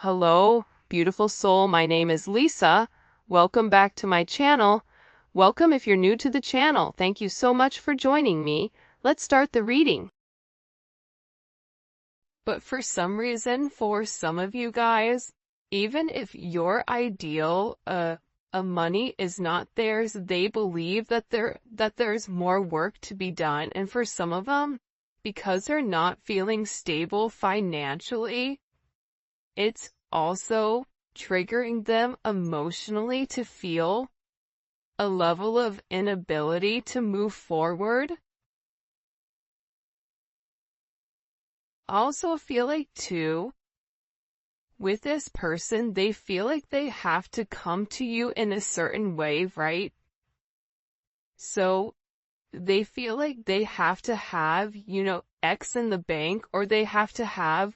Hello, beautiful soul. My name is Lisa. Welcome back to my channel. Welcome if you're new to the channel. Thank you so much for joining me. Let's start the reading. But for some reason, for some of you guys, even if your ideal money is not theirs, they believe that there's more work to be done. And for some of them, because they're not feeling stable financially, it's also triggering them emotionally to feel a level of inability to move forward. I also feel like too, with this person, they feel like they have to come to you in a certain way, right? So they feel like they have to have, X in the bank, or they have to have,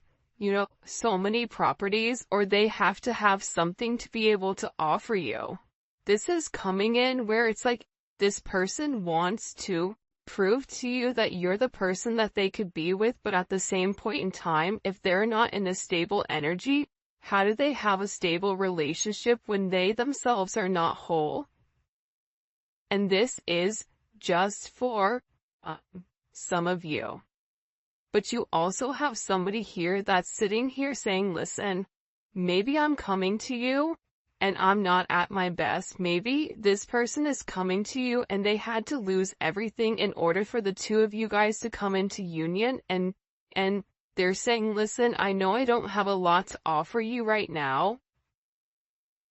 so many properties, or they have to have something to be able to offer you. This is coming in where it's like this person wants to prove to you that you're the person that they could be with, but at the same point in time, if they're not in a stable energy, how do they have a stable relationship when they themselves are not whole? And this is just for some of you. But you also have somebody here that's sitting here saying, listen, maybe I'm coming to you and I'm not at my best. Maybe this person is coming to you and they had to lose everything in order for the two of you guys to come into union, and they're saying, listen, I know I don't have a lot to offer you right now,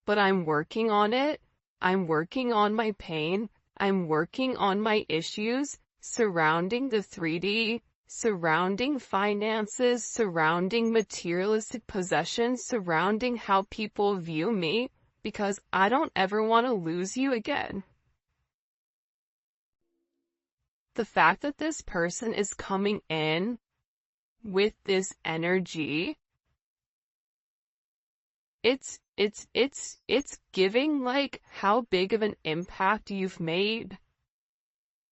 but I'm working on it. I'm working on my pain. I'm working on my issues surrounding the 3D, surrounding finances, surrounding materialistic possessions, surrounding how people view me, because I don't ever want to lose you again. The fact that this person is coming in with this energy, it's giving like how big of an impact you've made.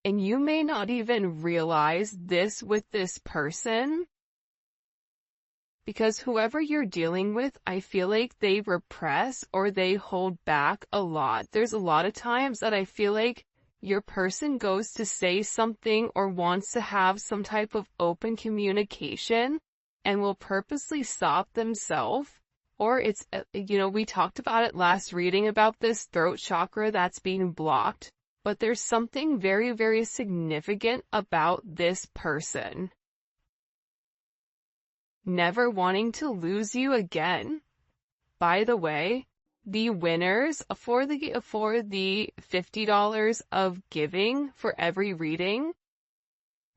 And you may not even realize this with this person, because whoever you're dealing with, I feel like they repress or they hold back a lot. There's a lot of times that I feel like your person goes to say something or wants to have some type of open communication and will purposely stop themselves. Or it's, we talked about it last reading about this throat chakra that's being blocked. But there's something very, very significant about this person never wanting to lose you again. By the way, the winners for the $50 of giving for every reading,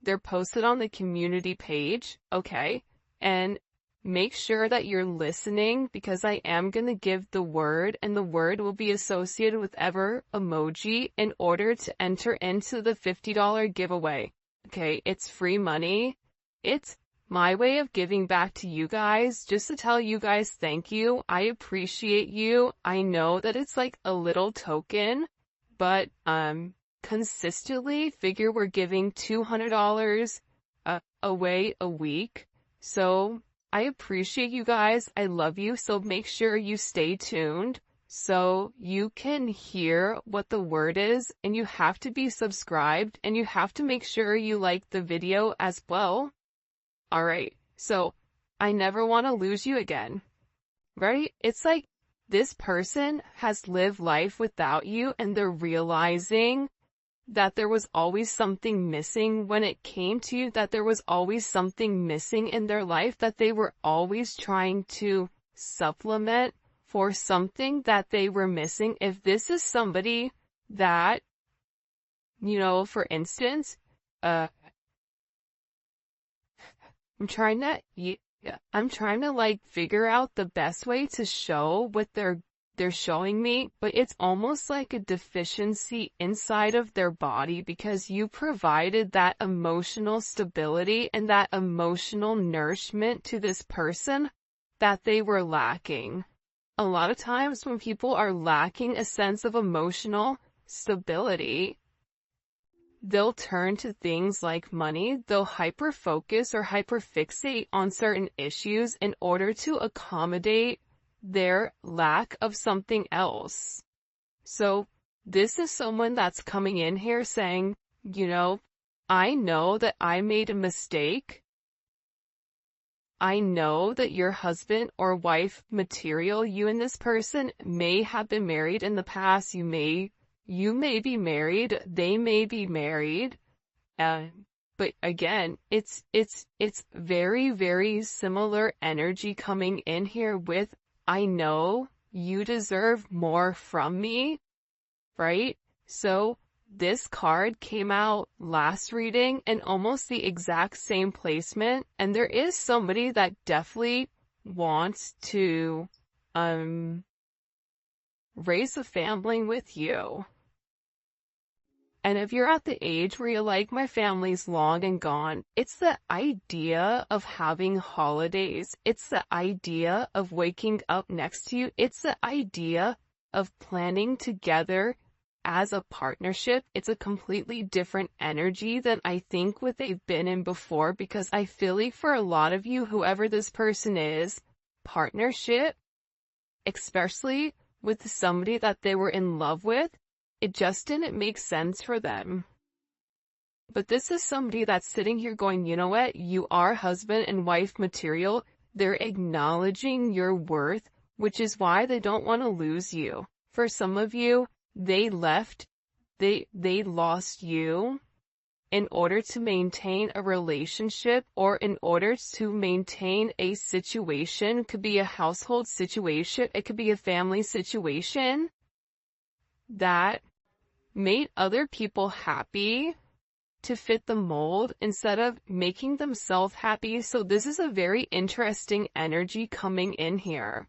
they're posted on the community page, okay? And make sure that you're listening, because I am going to give the word, and the word will be associated with ever emoji in order to enter into the $50 giveaway. Okay, it's free money. It's my way of giving back to you guys, just to tell you guys thank you. I appreciate you. I know that it's like a little token, but consistently figure we're giving $200 away a week. So I appreciate you guys. I love you. So make sure you stay tuned so you can hear what the word is, and you have to be subscribed, and you have to make sure you like the video as well. All right. So I never want to lose you again, right? It's like this person has lived life without you, and they're realizing that there was always something missing when it came to you, that there was always something missing in their life, that they were always trying to supplement for something that they were missing. If this is somebody that, for instance, I'm trying to like figure out the best way to show what they're showing me, but it's almost like a deficiency inside of their body, because you provided that emotional stability and that emotional nourishment to this person that they were lacking. A lot of times when people are lacking a sense of emotional stability, they'll turn to things like money. They'll hyper-focus or hyper-fixate on certain issues in order to accommodate their lack of something else. So this is someone that's coming in here saying, I know that I made a mistake. I know that your husband or wife material, you and this person may have been married in the past. You may be married. They may be married. But again, it's very, very similar energy coming in here with, I know you deserve more from me, right? So this card came out last reading and almost the exact same placement. And there is somebody that definitely wants to, raise a family with you. And if you're at the age where you're like, my family's long and gone, it's the idea of having holidays. It's the idea of waking up next to you. It's the idea of planning together as a partnership. It's a completely different energy than I think what they've been in before, because I feel like for a lot of you, whoever this person is, partnership, especially with somebody that they were in love with, it just didn't make sense for them. But this is somebody that's sitting here going, you know what? You are husband and wife material. They're acknowledging your worth, which is why they don't want to lose you. For some of you, they left, they lost you in order to maintain a relationship or in order to maintain a situation. It could be a household situation. It could be a family situation that made other people happy to fit the mold instead of making themselves happy. So this is a very interesting energy coming in here.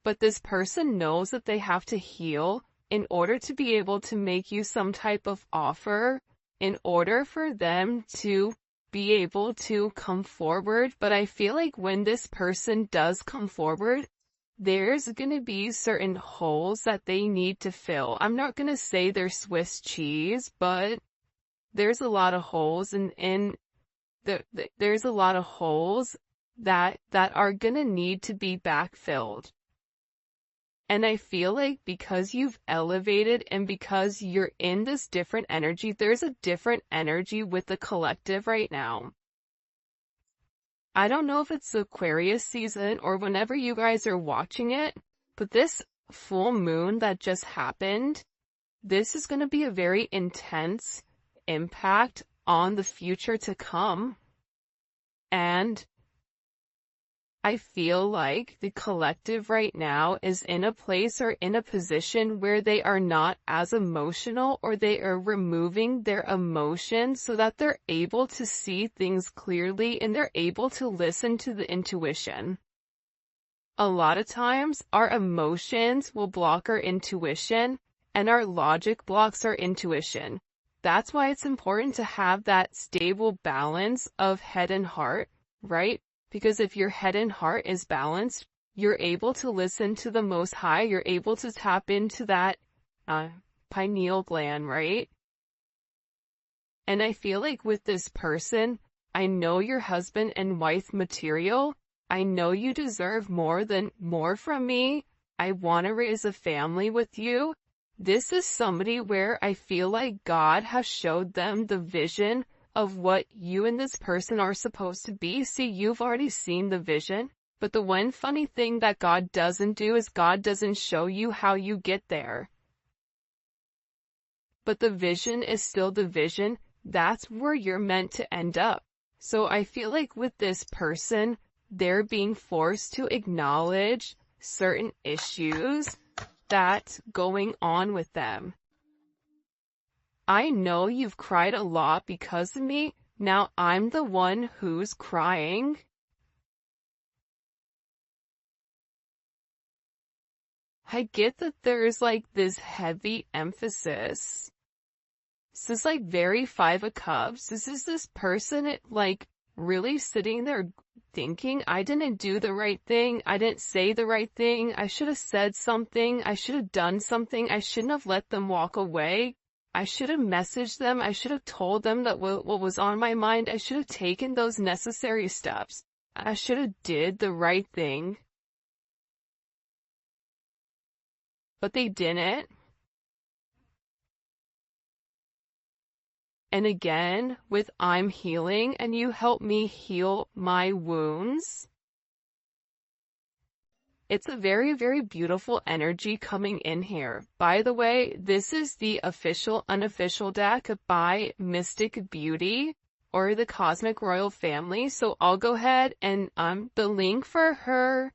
But this person knows that they have to heal in order to be able to make you some type of offer, in order for them to be able to come forward. But I feel like when this person does come forward, there's going to be certain holes that they need to fill. I'm not going to say they're Swiss cheese, but there's a lot of holes there's a lot of holes that are going to need to be backfilled. And I feel like because you've elevated and because you're in this different energy, there's a different energy with the collective right now. I don't know if it's the Aquarius season or whenever you guys are watching it, but this full moon that just happened, this is going to be a very intense impact on the future to come. And I feel like the collective right now is in a place or in a position where they are not as emotional, or they are removing their emotions so that they're able to see things clearly and they're able to listen to the intuition. A lot of times our emotions will block our intuition and our logic blocks our intuition. That's why it's important to have that stable balance of head and heart, right? Because if your head and heart is balanced, you're able to listen to the Most High. You're able to tap into that pineal gland, right? And I feel like with this person, I know you're husband and wife material. I know you deserve more from me. I want to raise a family with you. This is somebody where I feel like God has showed them the vision of what you and this person are supposed to be. See, you've already seen the vision, but the one funny thing that God doesn't do is God doesn't show you how you get there. But the vision is still the vision. That's where you're meant to end up. So I feel like with this person, they're being forced to acknowledge certain issues that's going on with them. I know you've cried a lot because of me. Now I'm the one who's crying. I get that there's like this heavy emphasis. This is like very Five of Cups. This is this person like really sitting there thinking, I didn't do the right thing. I didn't say the right thing. I should have said something. I should have done something. I shouldn't have let them walk away. I should have messaged them. I should have told them that what was on my mind. I should have taken those necessary steps. I should have did the right thing. but they didn't. And again, with I'm healing and you help me heal my wounds. It's a very, very beautiful energy coming in here. By the way, this is the official unofficial deck by Mystic Beauty or the Cosmic Royal Family. So I'll go ahead and the link for her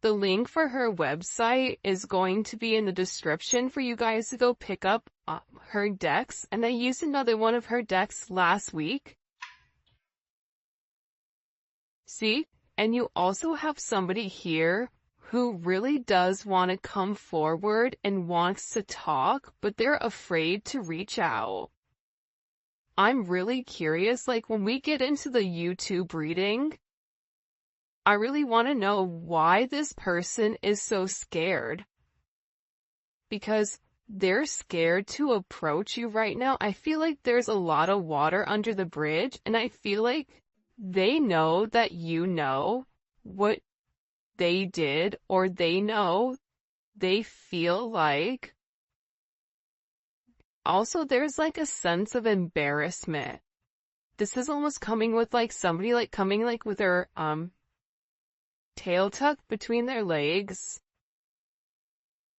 website is going to be in the description for you guys to go pick up her decks. And I used another one of her decks last week. See? And you also have somebody here who really does want to come forward and wants to talk, but they're afraid to reach out. I'm really curious, like when we get into the YouTube reading, I really want to know why this person is so scared. Because they're scared to approach you right now. I feel like there's a lot of water under the bridge, and I feel like they know that you know what they did, or they know, they feel like. Also, there's like a sense of embarrassment. This is almost coming with like somebody like coming like with their tail tucked between their legs.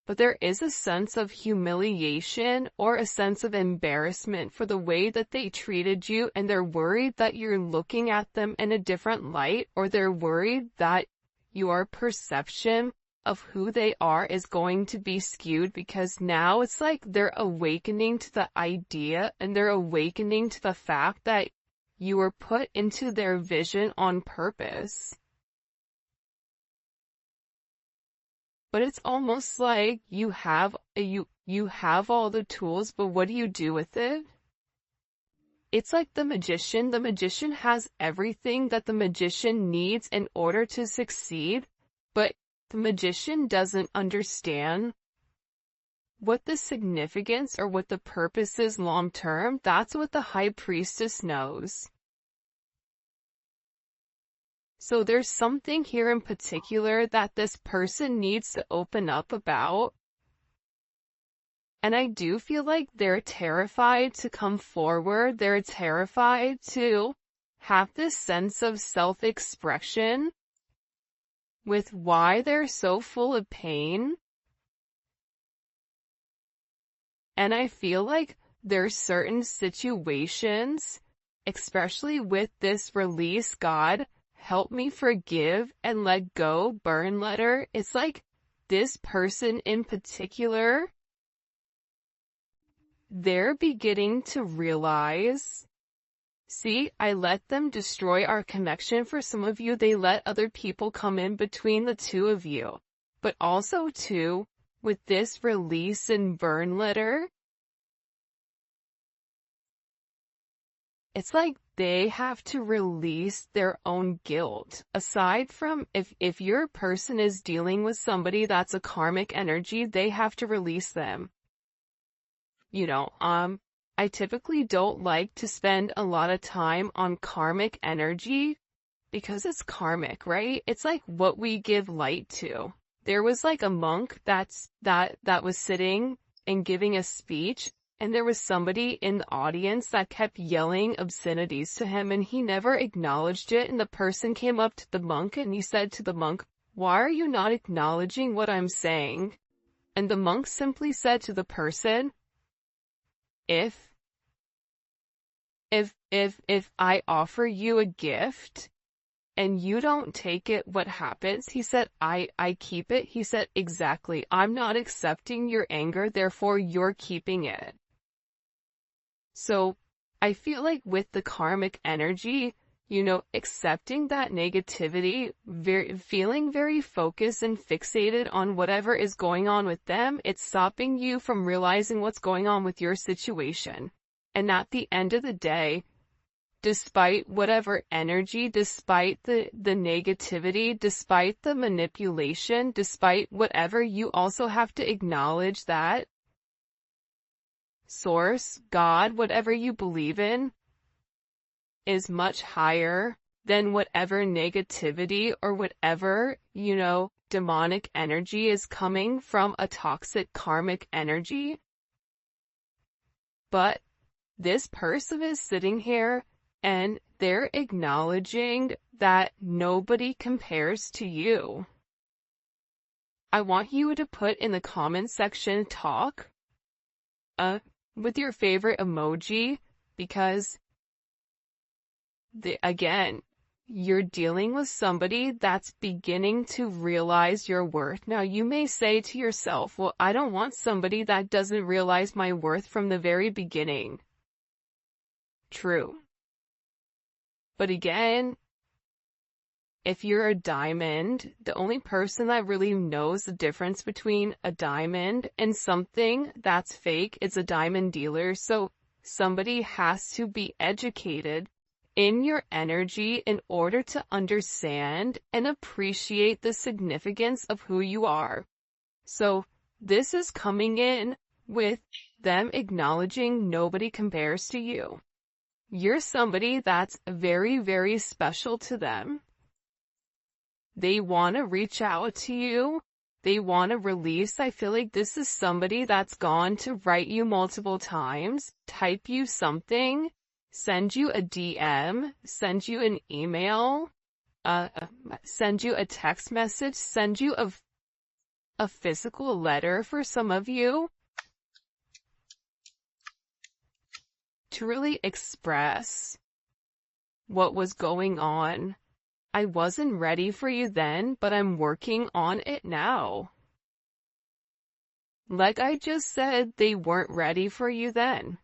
But there is a sense of humiliation or a sense of embarrassment for the way that they treated you, and they're worried that you're looking at them in a different light, or they're worried that your perception of who they are is going to be skewed, because now it's like they're awakening to the idea and they're awakening to the fact that you were put into their vision on purpose. But it's almost like you have all the tools, but what do you do with it? It's like the magician. The magician has everything that the magician needs in order to succeed, but the magician doesn't understand what the significance or what the purpose is long term. That's what the high priestess knows. So there's something here in particular that this person needs to open up about. And I do feel like they're terrified to come forward. They're terrified to have this sense of self-expression with why they're so full of pain. And I feel like there's certain situations, especially with this release, God, help me forgive and let go burn letter. It's like this person in particular, they're beginning to realize, see, I let them destroy our connection. For some of you, they let other people come in between the two of you. But also too, with this release and burn letter, it's like they have to release their own guilt. Aside from if your person is dealing with somebody that's a karmic energy, they have to release them. You know, I typically don't like to spend a lot of time on karmic energy because it's karmic, right? It's like what we give light to. There was like a monk that was sitting and giving a speech, and there was somebody in the audience that kept yelling obscenities to him, and he never acknowledged it. And the person came up to the monk and he said to the monk, "Why are you not acknowledging what I'm saying?" And the monk simply said to the person, if I offer you a gift and you don't take it, what happens? He said, I keep it. He said, exactly. I'm not accepting your anger, therefore you're keeping it. So I feel like with the karmic energy, you know, accepting that negativity, feeling very focused and fixated on whatever is going on with them, it's stopping you from realizing what's going on with your situation. And at the end of the day, despite whatever energy, despite the negativity, despite the manipulation, despite whatever, you also have to acknowledge that Source, God, whatever you believe in, is much higher then whatever negativity or whatever, demonic energy is coming from a toxic karmic energy. But this person is sitting here and they're acknowledging that nobody compares to you. I want you to put in the comment section talk with your favorite emoji, because again, you're dealing with somebody that's beginning to realize your worth. Now, you may say to yourself, well, I don't want somebody that doesn't realize my worth from the very beginning. True. But again, if you're a diamond, the only person that really knows the difference between a diamond and something that's fake is a diamond dealer. So somebody has to be educated in your energy in order to understand and appreciate the significance of who you are. So this is coming in with them acknowledging nobody compares to you. You're somebody that's very, very special to them. They want to reach out to you. They want to release. I feel like this is somebody that's gone to write you multiple times, type you something, send you a DM, send you an email, send you a text message, send you a physical letter for some of you, to really express what was going on. I wasn't ready for you then, but I'm working on it now. Like I just said, they weren't ready for you then.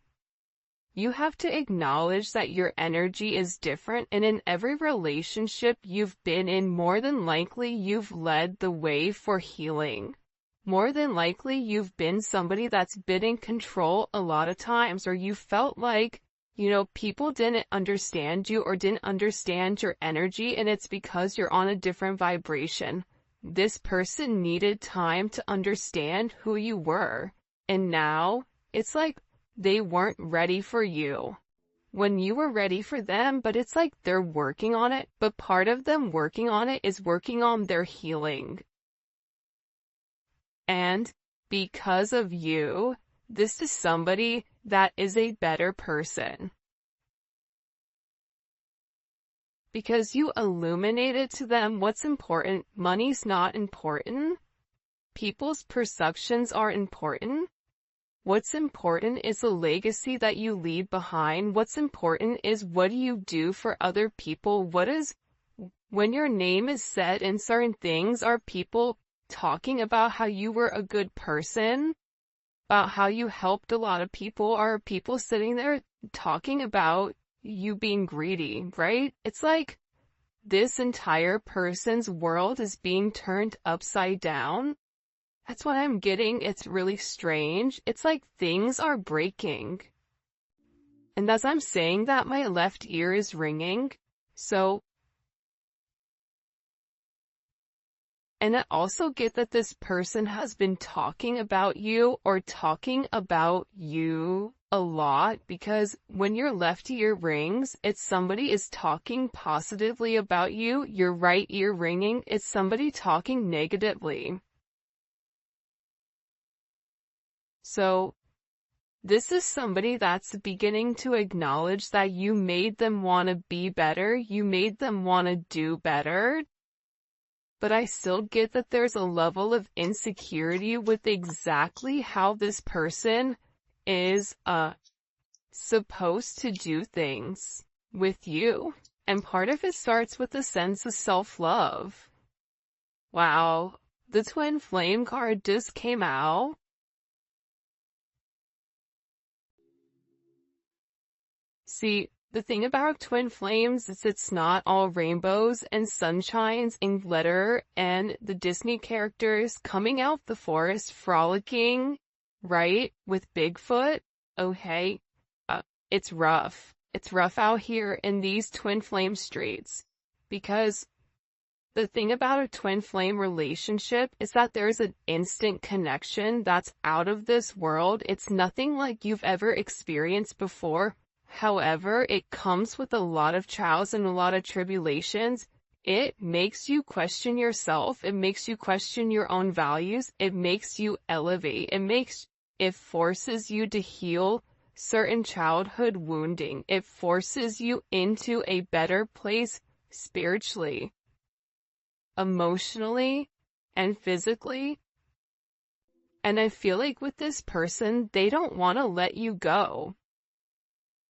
You have to acknowledge that your energy is different, and in every relationship you've been in, more than likely you've led the way for healing. More than likely you've been somebody that's been in control a lot of times, or you felt like, people didn't understand you or didn't understand your energy, and it's because you're on a different vibration. This person needed time to understand who you were, and now it's like they weren't ready for you when you were ready for them, but it's like they're working on it. But part of them working on it is working on their healing. And because of you, this is somebody that is a better person. Because you illuminated to them what's important. Money's not important. People's perceptions are important. What's important is the legacy that you leave behind. What's important is what do you do for other people? When your name is said in certain things, are people talking about how you were a good person? About how you helped a lot of people? Are people sitting there talking about you being greedy, right? It's like this entire person's world is being turned upside down. That's what I'm getting. It's really strange. It's like things are breaking. And as I'm saying that, my left ear is ringing. And I also get that this person has been talking about you or talking about you a lot, because when your left ear rings, it's somebody is talking positively about you. Your right ear ringing, it's somebody talking negatively. So this is somebody that's beginning to acknowledge that you made them want to be better. You made them want to do better. But I still get that there's a level of insecurity with exactly how this person is supposed to do things with you. And part of it starts with a sense of self-love. Wow, the twin flame card just came out. See, the thing about twin flames is it's not all rainbows and sunshines and glitter and the Disney characters coming out the forest frolicking, right, with Bigfoot. Okay, it's rough. It's rough out here in these twin flame streets, because the thing about a twin flame relationship is that there's an instant connection that's out of this world. It's nothing like you've ever experienced before. However, it comes with a lot of trials and a lot of tribulations. It makes you question yourself. It makes you question your own values. It makes you elevate. It forces you to heal certain childhood wounding. It forces you into a better place spiritually, emotionally, and physically. And I feel like with this person, they don't want to let you go.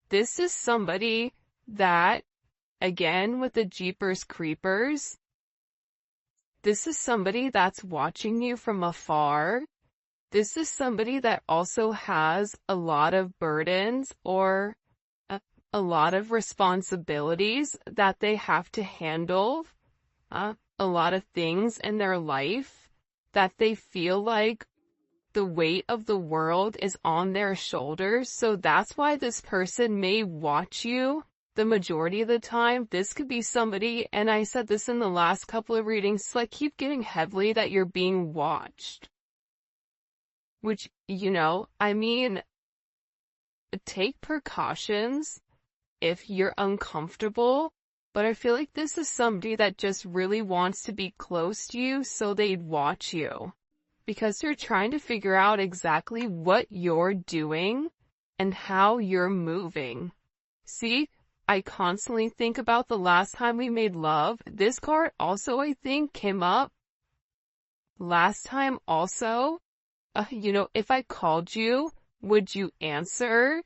This is somebody that, again, with the Jeepers Creepers, this is somebody that's watching you from afar. This is somebody that also has a lot of burdens or a lot of responsibilities that they have to handle, a lot of things in their life that they feel like the weight of the world is on their shoulders. So that's why this person may watch you the majority of the time. This could be somebody, and I said this in the last couple of readings, like keep getting heavily that you're being watched. Which, I mean, take precautions if you're uncomfortable, but I feel like this is somebody that just really wants to be close to you, so they'd watch you. Because they're trying to figure out exactly what you're doing and how you're moving. See, I constantly think about the last time we made love. This card also, I think, came up last time also. If I called you, would you answer?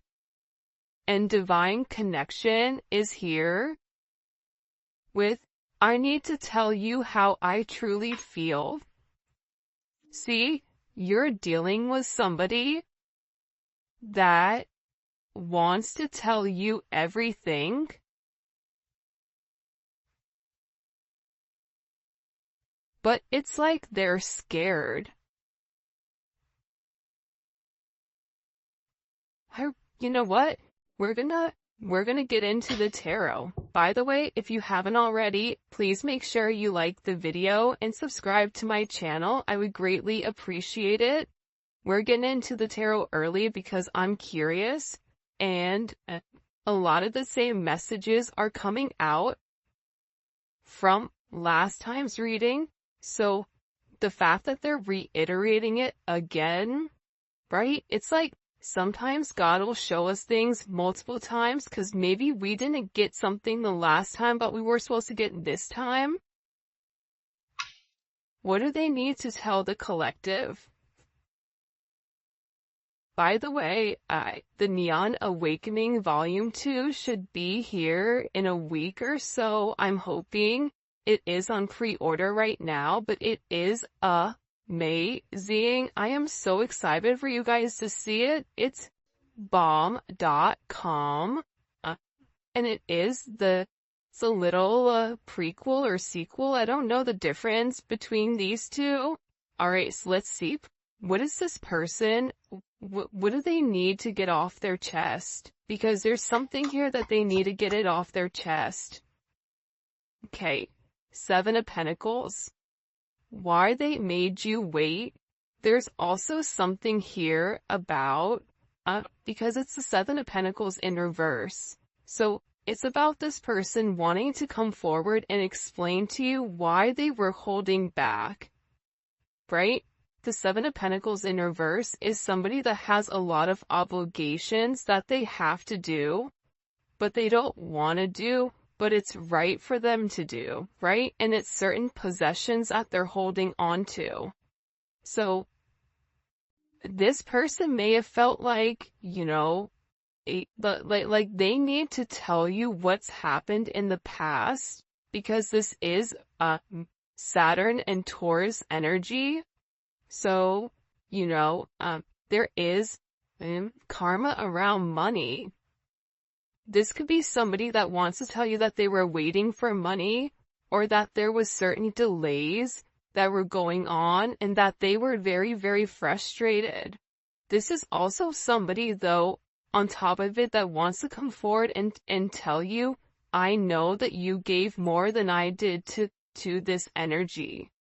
And divine connection is here with, I need to tell you how I truly feel. See, you're dealing with somebody that wants to tell you everything, but it's like they're scared. You know what? We're gonna get into the tarot. By the way, if you haven't already, please make sure you like the video and subscribe to my channel. I would greatly appreciate it. We're getting into the tarot early because I'm curious, and a lot of the same messages are coming out from last time's reading. So the fact that they're reiterating it again, right? It's like sometimes God will show us things multiple times because maybe we didn't get something the last time, but we were supposed to get this time. What do they need to tell the collective? By the way, the Neon Awakening Volume 2 should be here in a week or so, I'm hoping. It is on pre-order right now, but it is amazing. I am so excited for you guys to see it. It's bomb.com, and it's a little prequel or sequel. I don't know the difference between these two. Alright, so let's see. What is this person? What do they need to get off their chest? Because there's something here that they need to get it off their chest. Okay, 7 of Pentacles. Why they made you wait? There's also something here about, because it's the 7 of Pentacles in reverse. So it's about this person wanting to come forward and explain to you why they were holding back, right? The 7 of Pentacles in reverse is somebody that has a lot of obligations that they have to do, but they don't want to do, but it's right for them to do, right? And it's certain possessions that they're holding on to. So this person may have felt like, like they need to tell you what's happened in the past, because this is Saturn and Taurus energy. So, there is karma around money. This could be somebody that wants to tell you that they were waiting for money, or that there was certain delays that were going on and that they were very, very frustrated. This is also somebody, though, on top of it, that wants to come forward and tell you, I know that you gave more than I did to this energy.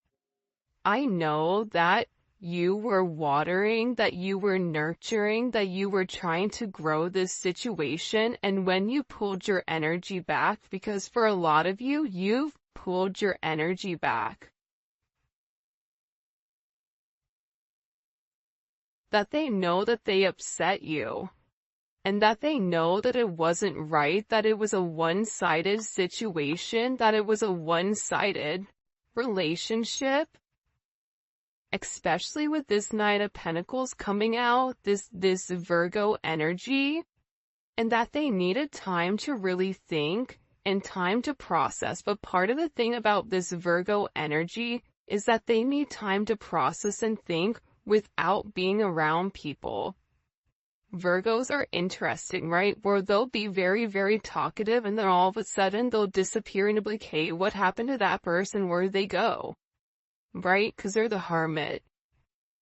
I know that you were watering, that you were nurturing, that you were trying to grow this situation, and when you pulled your energy back, because for a lot of you, you've pulled your energy back, that they know that they upset you, and that they know that it wasn't right, that it was a one-sided situation, that it was a one-sided relationship, especially with this Knight of Pentacles coming out, this Virgo energy, and that they needed time to really think and time to process. But part of the thing about this Virgo energy is that they need time to process and think without being around people. Virgos are interesting, right? Where they'll be very, very talkative, and then all of a sudden they'll disappear and be like, hey, what happened to that person? Where'd they go? Right? Because they're the hermit.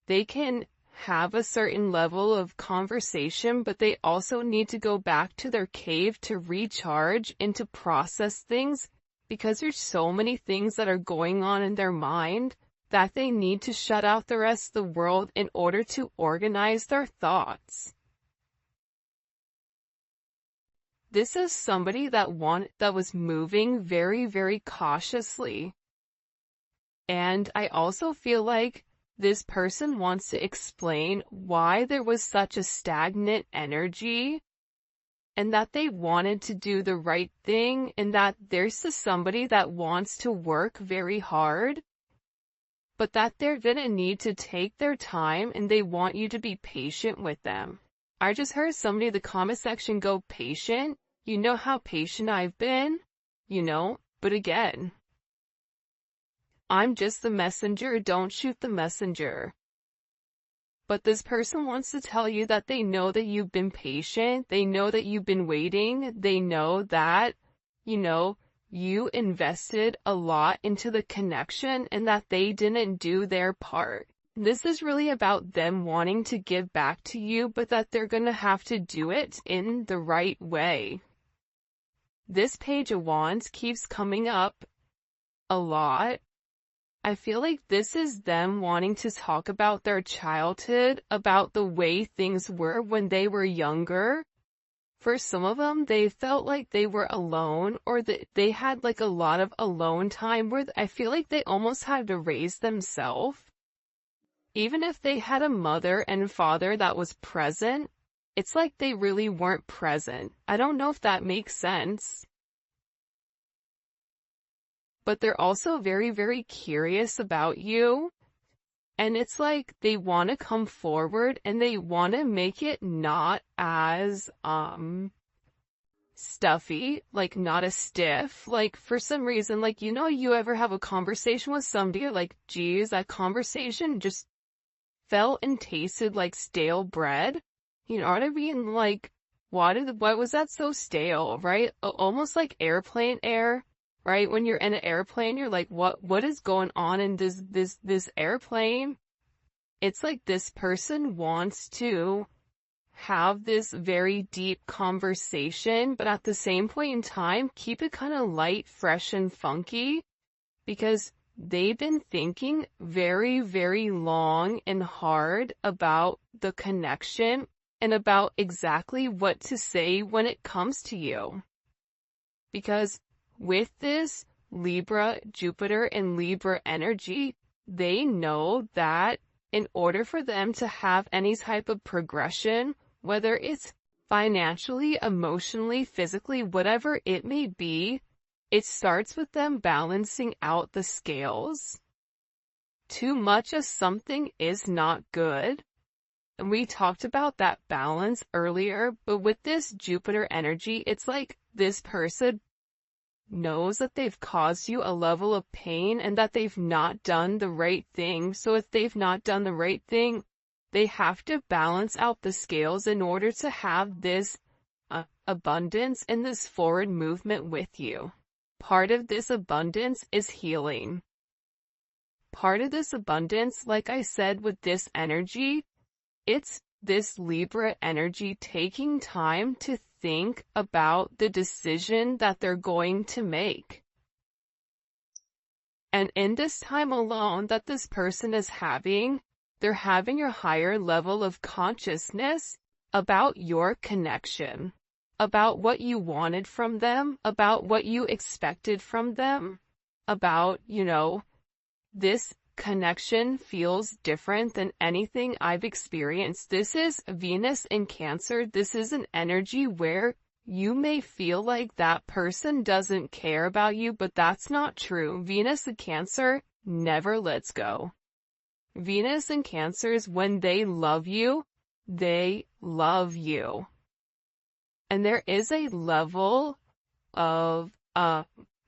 They can have a certain level of conversation, but they also need to go back to their cave to recharge and to process things, because there's so many things that are going on in their mind that they need to shut out the rest of the world in order to organize their thoughts. This is somebody that was moving very, very cautiously. And I also feel like this person wants to explain why there was such a stagnant energy, and that they wanted to do the right thing, and that there's somebody that wants to work very hard, but that they're gonna need to take their time, and they want you to be patient with them. I just heard somebody in the comment section go, patient? You know how patient I've been? But again, I'm just the messenger, don't shoot the messenger. But this person wants to tell you that they know that you've been patient, they know that you've been waiting, they know that, you invested a lot into the connection and that they didn't do their part. This is really about them wanting to give back to you, but that they're gonna have to do it in the right way. This Page of Wands keeps coming up a lot. I feel like this is them wanting to talk about their childhood, about the way things were when they were younger. For some of them, they felt like they were alone, or that they had like a lot of alone time where I feel like they almost had to raise themselves. Even if they had a mother and father that was present, it's like they really weren't present. I don't know if that makes sense. But they're also very, very curious about you. And it's like they want to come forward and they want to make it not as, stuffy, like not as stiff. Like for some reason, like, you ever have a conversation with somebody, you're like, geez, that conversation just felt and tasted like stale bread. You know what I mean? Like, why was that so stale, right? Almost like airplane air. Right? When you're in an airplane, you're like, what is going on in this airplane? It's like this person wants to have this very deep conversation, but at the same point in time, keep it kind of light, fresh, and funky, because they've been thinking very, very long and hard about the connection and about exactly what to say when it comes to you. Because with this Libra, Jupiter, and Libra energy, they know that in order for them to have any type of progression, whether it's financially, emotionally, physically, whatever it may be, it starts with them balancing out the scales. Too much of something is not good. And we talked about that balance earlier, but with this Jupiter energy, it's like this person knows that they've caused you a level of pain and that they've not done the right thing. So if they've not done the right thing, they have to balance out the scales in order to have this abundance and this forward movement with you. Part of this abundance is healing. Part of this abundance, like I said, with this energy, it's this Libra energy taking time to think about the decision that they're going to make. And in this time alone that this person is having, They're having a higher level of consciousness about your connection, about what you wanted from them, about what you expected from them, about, this connection feels different than anything I've experienced. This is Venus in Cancer. This is an energy where you may feel like that person doesn't care about you, but that's not true. Venus in Cancer never lets go. Venus in Cancers, when they love you, they love you. And there is a level of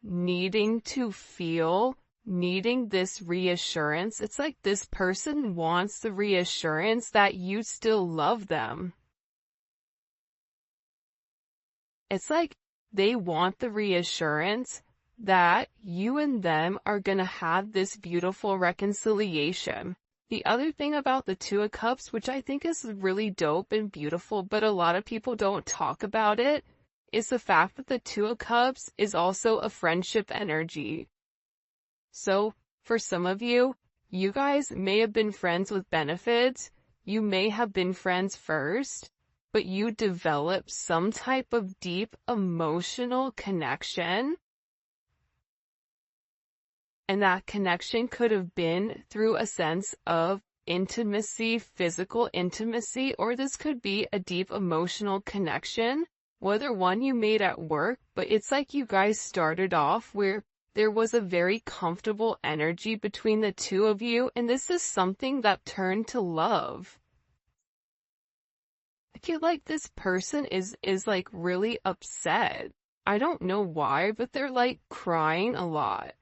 needing to feel, needing this reassurance. It's like this person wants the reassurance that you still love them. It's like they want the reassurance that you and them are going to have this beautiful reconciliation. The other thing about the Two of Cups, which I think is really dope and beautiful, but a lot of people don't talk about it, is the fact that the Two of Cups is also a friendship energy. So, for some of you, you guys may have been friends with benefits, you may have been friends first, but you develop some type of deep emotional connection. And that connection could have been through a sense of intimacy, physical intimacy, or this could be a deep emotional connection, whether one you made at work, but it's like you guys started off where there was a very comfortable energy between the two of you, and this is something that turned to love. I feel like this person is like really upset. I don't know why, but they're like crying a lot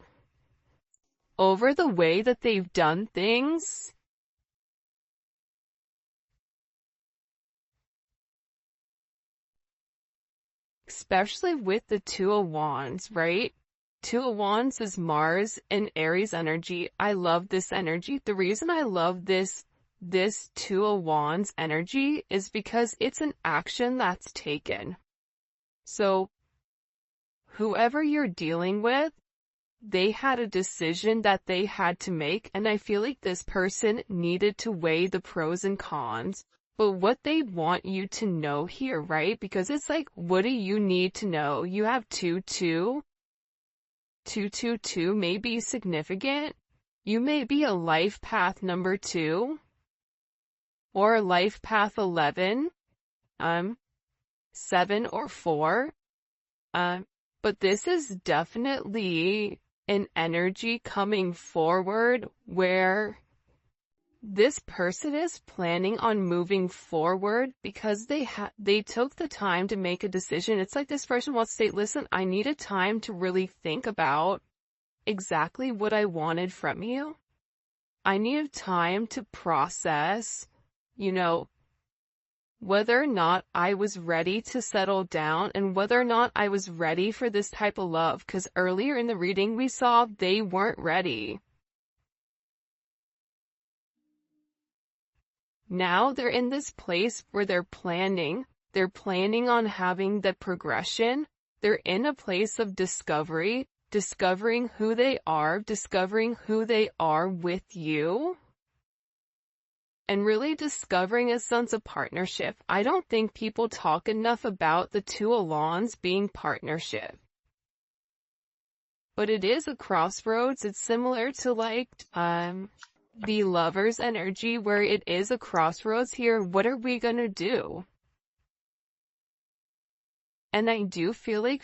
over the way that they've done things. Especially with the Two of Wands, right? Two of Wands is Mars and Aries energy. I love this energy. The reason I love this Two of Wands energy is because it's an action that's taken. So, whoever you're dealing with, they had a decision that they had to make, and I feel like this person needed to weigh the pros and cons. But what they want you to know here, right? Because it's like, what do you need to know? You have 2-2. 2-2-2 may be significant. You may be a life path number 2. Or life path 11. 7 or 4. But this is definitely an energy coming forward where this person is planning on moving forward because they took the time to make a decision. It's like this person wants to say, listen, I needed time to really think about exactly what I wanted from you. I needed time to process, whether or not I was ready to settle down and whether or not I was ready for this type of love. Because earlier in the reading we saw they weren't ready. Now they're in this place where they're planning on having the progression. They're in a place of discovery, discovering who they are with you, and really discovering a sense of partnership. I don't think people talk enough about the Two of Wands being partnership. But it is a crossroads. It's similar to the Lover's energy, where it is a crossroads here. What are we gonna do? And I do feel like